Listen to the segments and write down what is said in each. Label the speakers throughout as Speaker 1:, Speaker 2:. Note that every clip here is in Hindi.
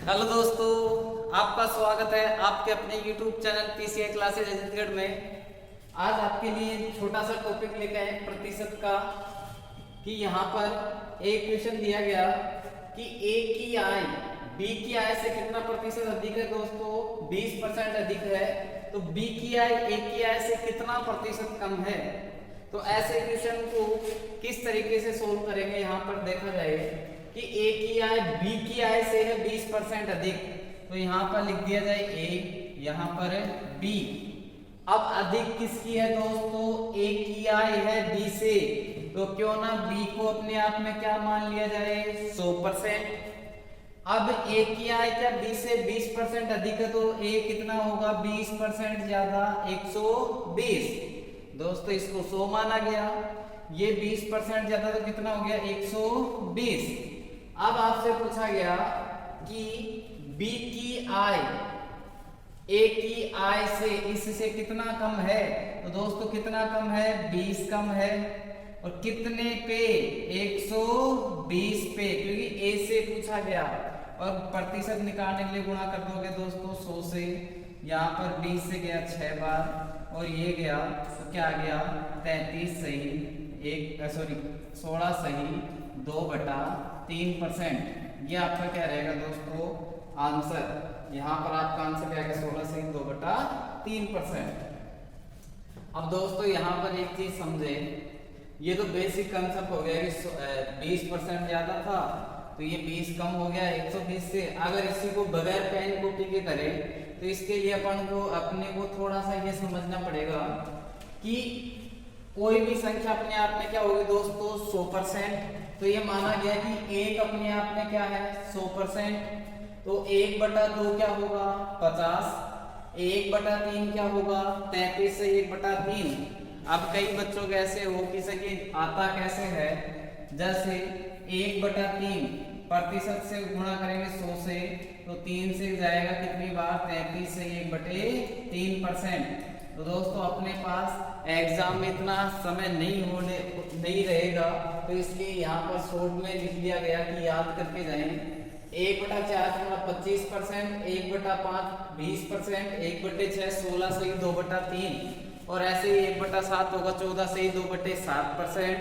Speaker 1: हेलो दोस्तों, आपका स्वागत है आपके अपने YouTube channel PCI classes Ajitgarh में। आज आपके लिए छोटा सा टॉपिक लेकर आए प्रतिशत का कि यहाँ पर एक क्वेश्चन दिया गया कि ए की आय बी की आय से कितना प्रतिशत अधिक है। दोस्तों 20% अधिक है, तो बी की आय ए की आय से कितना प्रतिशत कम है। तो ऐसे क्वेश्चन को किस तरीके से सोल्व करेंगे, यहाँ पर देखा जाए कि ए की आय बी की आय से है 20% अधिक, तो यहाँ पर लिख दिया जाए ए, यहाँ पर है बी। अब अधिक किसकी है दोस्तों, ए की आय है बी से, तो क्यों ना बी को अपने आप में क्या मान लिया जाए 100%। अब ए की आय क्या बी से 20% अधिक है, तो ए कितना होगा 20% ज्यादा 120। दोस्तों इसको 100 माना गया, ये 20% ज्यादा तो कितना हो गया 120। अब आपसे पूछा गया कि बी की आय ए की आय से इससे कितना कम है, तो दोस्तों कितना कम है 20 कम है, और कितने पे 120 पे, क्योंकि ए से पूछा गया और प्रतिशत निकालने के लिए गुणा कर दोगे दोस्तों 100 से। यहाँ पर 20 से गया 6 बार और ये गया तो क्या आ गया 33 सही 16 सही 2/3%। ये आपका क्या रहेगा दोस्तों आंसर। यहाँ पर आपका आंसर क्या है 16 सही 2/3%। अब दोस्तों यहाँ पर एक चीज समझे, ये तो बेसिक कंसेप्ट हो गया कि 20% ज्यादा था तो ये 20 कम हो गया 120 से। अगर इसी को बगैर पेन कॉपी के करें तो इसके लिए अपने को थोड़ा सा ये समझना पड़ेगा कि कोई भी संख्या अपने आप में क्या होगी दोस्तों 100%। तो ये माना गया कि एक अपने आप में क्या है 100%, तो 1/2 क्या होगा 50, 1/3 क्या होगा 33 से 1/3। अब कई बच्चों के ऐसे हो कि सके आता कैसे है, जैसे 1/3 प्रतिशत से गुणा करेंगे 100 से, तो 3 से जाएगा कितनी बार 33 से 1/3%। तो दोस्तों अपने पास एग्जाम में इतना समय नहीं रहेगा, तो इसलिए यहाँ पर शॉर्ट में लिख दिया गया कि याद करके जाएं। 1/4 का 25%, 1/5 20%, 1/6 16 से 2/3, और ऐसे ही 1/7 होगा 14 से 2/7%,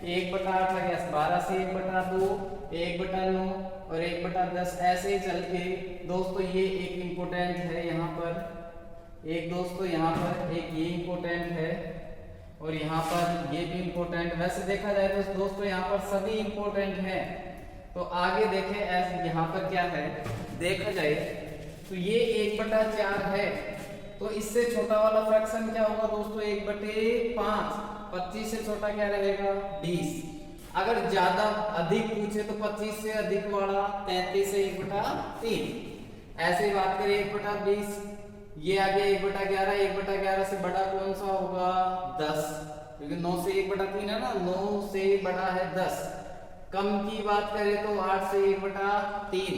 Speaker 1: 1/8 आ गया 12 से 1/2, 1/9 और 1/10। ऐसे ही चल के दोस्तों ये एक इम्पोर्टेंट है, यहाँ पर एक दोस्तों यहाँ पर एक ये इम्पोर्टेंट है और यहाँ पर ये भी इम्पोर्टेंट। वैसे देखा जाए तो दोस्तों यहाँ पर सभी इम्पोर्टेंट हैं। तो आगे देखें ऐसे यहाँ पर क्या है देखा जाए तो ये 1/4 है, तो इससे छोटा वाला फ्रैक्शन क्या होगा दोस्तों 1/5। 25 से छोटा क्या रहेगा 20। अगर ज्यादा अधिक पूछे तो 25 से अधिक वाला 33 से 1/3। ऐसे ही बात करें 1/20, ये आ गया 1/11, 1/11 से बड़ा कौन सा होगा 10, क्योंकि 9 से 1/3 है ना, 9 से बड़ा है 10। कम की बात करें तो 8 से 1/3।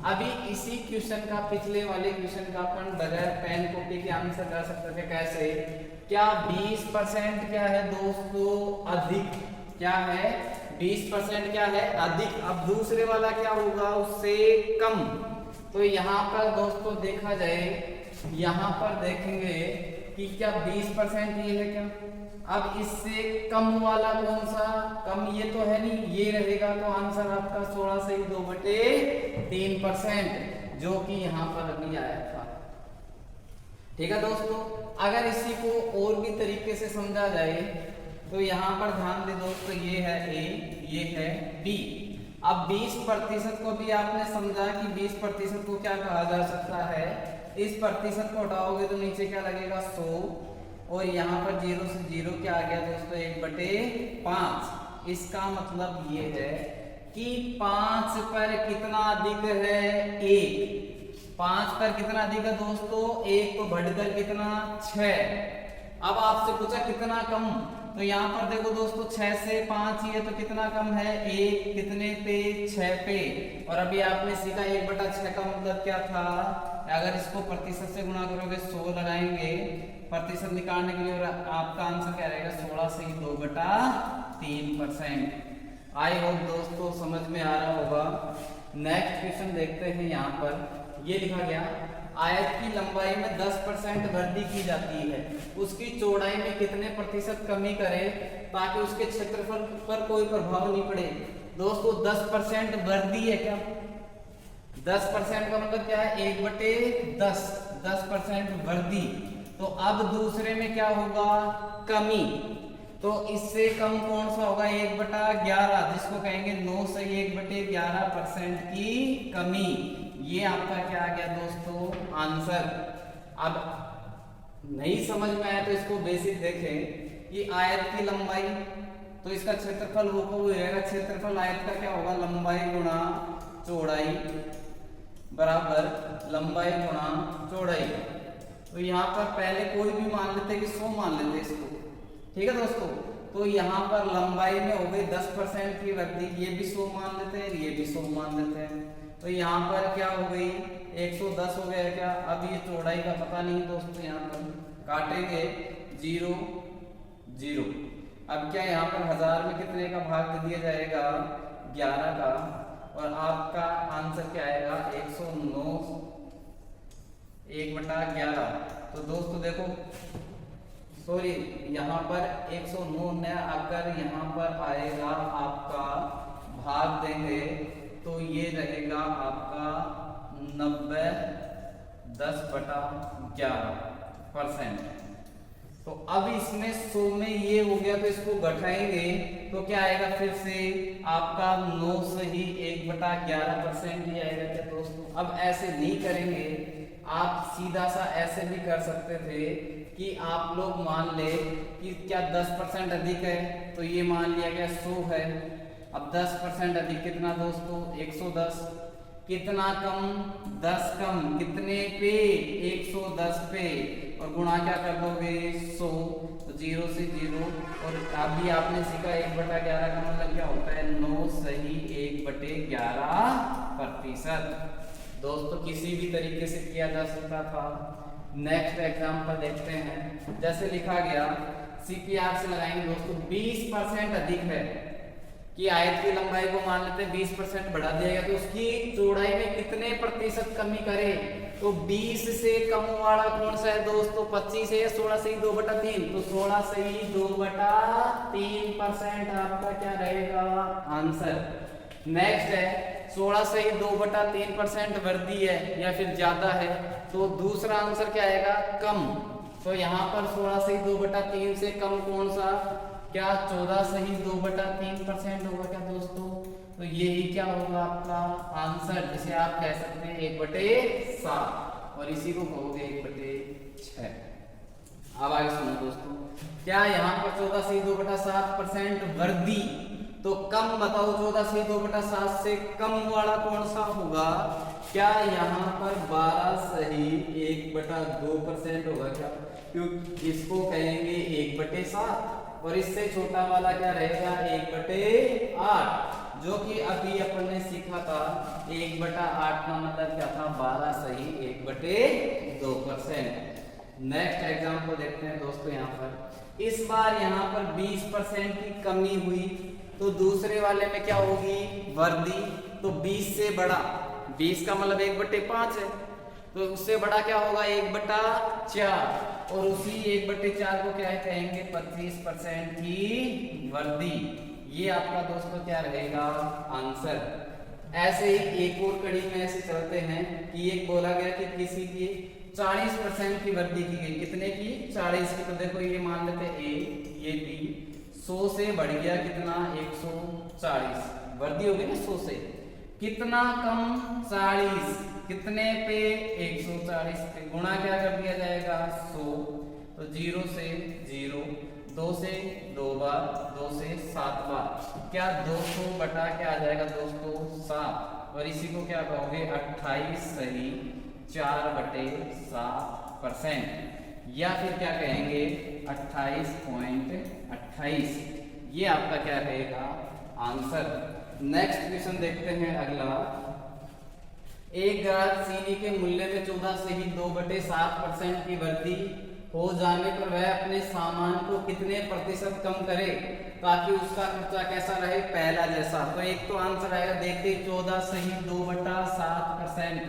Speaker 1: अभी इसी क्वेश्चन का पिछले वाले क्वेश्चन का अपन बगैर पेन कॉपी के आंसर कर सकते थे। कैसे, क्या 20% क्या है दोस्तों अधिक, क्या है 20% क्या है अधिक। अब दूसरे वाला क्या होगा उससे कम। तो यहाँ पर दोस्तों देखा जाए, यहाँ पर देखेंगे कि क्या 20% ये है क्या। अब इससे कम वाला कौन सा, कम ये तो है नहीं, ये रहेगा, तो आंसर आपका 16 से 2/3%, जो कि यहाँ पर अभी आया था। ठीक है दोस्तों, अगर इसी को और भी तरीके से समझा जाए तो यहाँ पर ध्यान दे दोस्तों, ये है ए, ये है बी। अब 20% को भी आपने समझा कि 20% को क्या कहा जा सकता है, इस प्रतिशत को हटाओगे तो नीचे क्या लगेगा 100, और यहाँ पर 0 से 0 क्या आ गया दोस्तों 1/5। इसका मतलब ये है कि 5 पर कितना अधिक है 1, 5 पर कितना अधिक है दोस्तों 1, तो बढ़कर कितना 6। अब आपसे पूछा कितना कम, तो यहाँ पर देखो दोस्तों 6 से 5 ही है, तो कितना कम है 1, कितने पे 6 पे। और अभी आपने सीखा 1/6 का मतलब क्या था, अगर इसको प्रतिशत से गुणा करोगे 100 लगाएंगे प्रतिशत निकालने के लिए, और आपका आंसर क्या रहेगा 16 से 2/3%। आई होप दोस्तों समझ में आ रहा होगा। नेक्स्ट क्वेश्चन देखते हैं। यहाँ पर ये लिखा गया, आयत की लंबाई में 10% वृद्धि की जाती है, उसकी चौड़ाई में कितने प्रतिशत कमी करे ताकि उसके क्षेत्रफल पर कोई प्रभाव नहीं पड़े। दोस्तों 10% वृद्धि है क्या? 10% का मतलब क्या है? 1/10, 10% वृद्धि। तो अब दूसरे में क्या होगा? कमी। तो इससे कम कौन सा होगा? 1/11, जिसको कहेंगे 9 से 1/11% की कमी। ये आपका क्या आ गया दोस्तों? आंसर। अब नहीं समझ में आया तो इसको बेसिक देखें कि आयत की लंबाई, तो इसका क्षेत्रफल वो रहेगा, क्षेत्रफल आयत का क्या होगा? लंबाई गुणा चौड़ाई बराबर लंबाई गुणा चौड़ाई। तो यहाँ पर पहले कोई भी मान लेते कि 100 मान लेते इसको, ठीक है दोस्तों। तो यहाँ पर लंबाई में हो गई 10% की वृद्धि, ये भी 100 मान लेते हैं, ये भी 100 मान लेते हैं। तो यहाँ पर क्या हो गई? 110 हो गया क्या? अब ये चौड़ाई का पता नहीं दोस्तों, यहाँ पर काटेंगे 0 0। अब क्या यहाँ पर 1000 में कितने का भाग दे दिया जाएगा? 11 का, और आपका आंसर क्या आएगा? 109 1/11। तो दोस्तों देखो, सॉरी यहाँ पर 109 न अगर यहाँ पर आएगा आपका भाग देंगे तो ये रहेगा आपका 90 10/11%। तो अब इसमें 100 में ये हो गया, तो इसको घटाएंगे तो क्या आएगा? फिर से आपका 9 से ही 1/11% ही आएगा क्या दोस्तों? अब ऐसे नहीं करेंगे, आप सीधा सा ऐसे भी कर सकते थे कि आप लोग मान ले कि क्या 10% अधिक है, तो ये मान लिया गया 100 है। अब 10% अधिक कितना दोस्तों? 110। कितना कम? 10 कम। कितने पे? 110 पे। और गुणा क्या कर दोगे? 100। तो 0 से 0। और अभी आपने सीखा 1/11 का मतलब क्या होता है? 9 सही 1/11%। दोस्तों किसी भी तरीके से किया जा सकता था। नेक्स्ट एग्जांपल देखते हैं। जैसे लिखा गया, CPR से लगाएंगे दोस्तों, 20% अधिक है कि आयत की लंबाई को मान लेते हैं 20% बढ़ा दिया गया, तो उसकी चौड़ाई में कितने प्रतिशत कमी करे? तो 20 से कम वाला कौन सा है दोस्तों? 25 है, 16 से 2/3। तो 16 से 2/3% आपका क्या रहेगा? आंसर। नेक्स्ट है 16 से 2/3% वृद्धि है या फिर ज्यादा है, तो दूसरा आंसर क्या आएगा? कम। तो यहाँ पर 16 से 2/3 से कम कौन सा? क्या 14 से 2/3% होगा क्या दोस्तों? तो यही क्या होगा आपका आंसर, जिसे आप कह सकते हैं 1/7, और इसी को कहोगे 1/6। अब आगे सुनो दोस्तों, क्या यहाँ पर 14 से 2/7% वृद्धि, तो कम बताओ 14 से 2/7 से कम वाला कौन सा होगा? क्या यहाँ पर 12 सही 1/2% होगा क्या? क्योंकि इसको कहेंगे 1/7, और इससे छोटा वाला क्या रहेगा? 1/8, जो कि अभी अपन ने सीखा था 1/8 का मतलब क्या था? 12 सही 1/2%। नेक्स्ट एग्जाम्पल देखते हैं दोस्तों। यहाँ पर इस बार यहाँ पर 20% की कमी हुई, तो दूसरे वाले में क्या होगी? वृद्धि। तो 20 से बड़ा, 20 का मतलब 1/5 है, तो उससे बड़ा क्या होगा? 1/4, और उसी 1/4 को क्या कहेंगे? 25% की वृद्धि। ये आपका दोस्तों क्या रहेगा? आंसर। ऐसे ही एक और कड़ी में ऐसे चलते हैं कि एक बोला गया कि किसी की 40% की वृद्धि की गई। कितने की? 40 की। तो देखो ये मान लेते हैं A, ये B, 100 से बढ़ गया कितना? 140, वृद्धि होगी ना 100 से। कितना कम? 40। कितने पे? 140 पे। गुणा क्या कर दिया जाएगा? 100। तो 0 से 0, 2 से 2 बार, 2 से 7 बार, क्या 200 बटा क्या आ जाएगा दोस्तों? 7। और इसी को क्या कहोगे? 28 सही 4/7%, या फिर क्या कहेंगे? 28.28। ये आपका क्या रहेगा? आंसर। नेक्स्ट क्वेश्चन देखते हैं अगला। एक ग्राहक चीनी के मूल्य में 14 से ही 2/7% की वृद्धि हो जाने पर वह अपने सामान को कितने प्रतिशत कम करे ताकि उसका खर्चा कैसा रहे, पहला जैसा। तो एक तो आंसर आएगा, देखते 14 सही 2/7%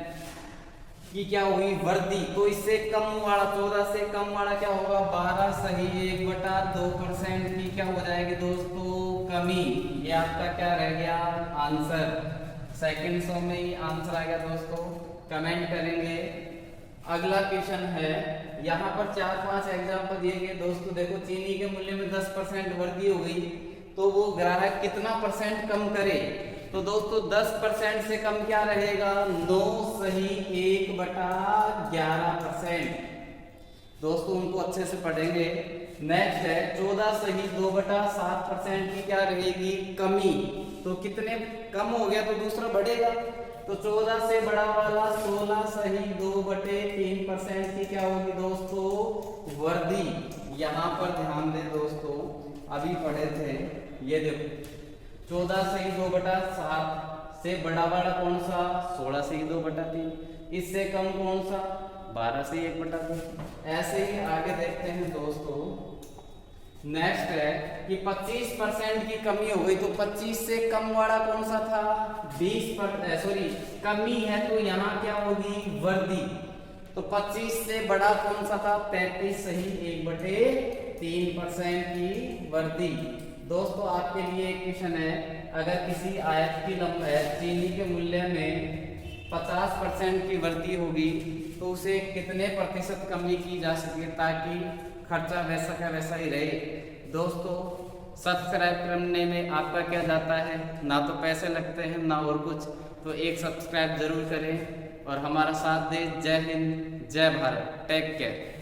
Speaker 1: की क्या हुई, वर्दी। तो इससे कम वाला 14 से कम वाला क्या होगा, 12 सही 1/2% की क्या हो जाएगी दोस्तों, कमी। ये आपका क्या रह गया आंसर, सेकंड सौ में ही आंसर आ गया दोस्तों, कमेंट करेंगे। अगला क्वेश्चन है, यहाँ पर 4-5 एग्जाम्पल दिए गए दोस्तों। देखो चीनी के मूल्य में 10% वृद्धि हो गई तो वो ग्राहक कितना परसेंट कम करे। तो दोस्तों 10% से कम क्या रहेगा, 9 सही 1/11%। दोस्तों उनको अच्छे से पढ़ेंगे। नेक्स्ट है 14 सही 2/7% की क्या रहेगी, कमी। तो कितने कम हो गया तो दूसरा बढ़ेगा, तो 14 से बड़ा वाला 16 सही 2/3% की क्या होगी दोस्तों, वर्दी। यहाँ पर ध्यान दें दोस्तों, अभी पढ़े थे, ये देखो 14 सही 2/7 से बड़ा वाला कौन सा, 16 सही 2/3, इससे कम कौन सा, 12 सही 1/2। ऐसे ही आगे देखते हैं दोस्तों। नेक्स्ट है कि 25% की कमी हो गई, तो 25 से कम वाला कौन सा था, 20%, सॉरी कमी है तो यहाँ क्या होगी, वर्दी। तो 25 से बड़ा कौन सा था, 33 सही 1/3% की वर्दी। दोस्तों आपके लिए एक क्वेश्चन है, अगर किसी आयत की लंबाई चीनी के मूल्य में 50% की वृद्धि होगी तो उसे कितने प्रतिशत कमी की जा सके ताकि खर्चा वैसा का वैसा ही रहे। दोस्तों सब्सक्राइब करने में आपका क्या जाता है, ना तो पैसे लगते हैं ना और कुछ, तो एक सब्सक्राइब जरूर करें और हमारा साथ दें। जय हिंद, जय भारत, टेक केयर।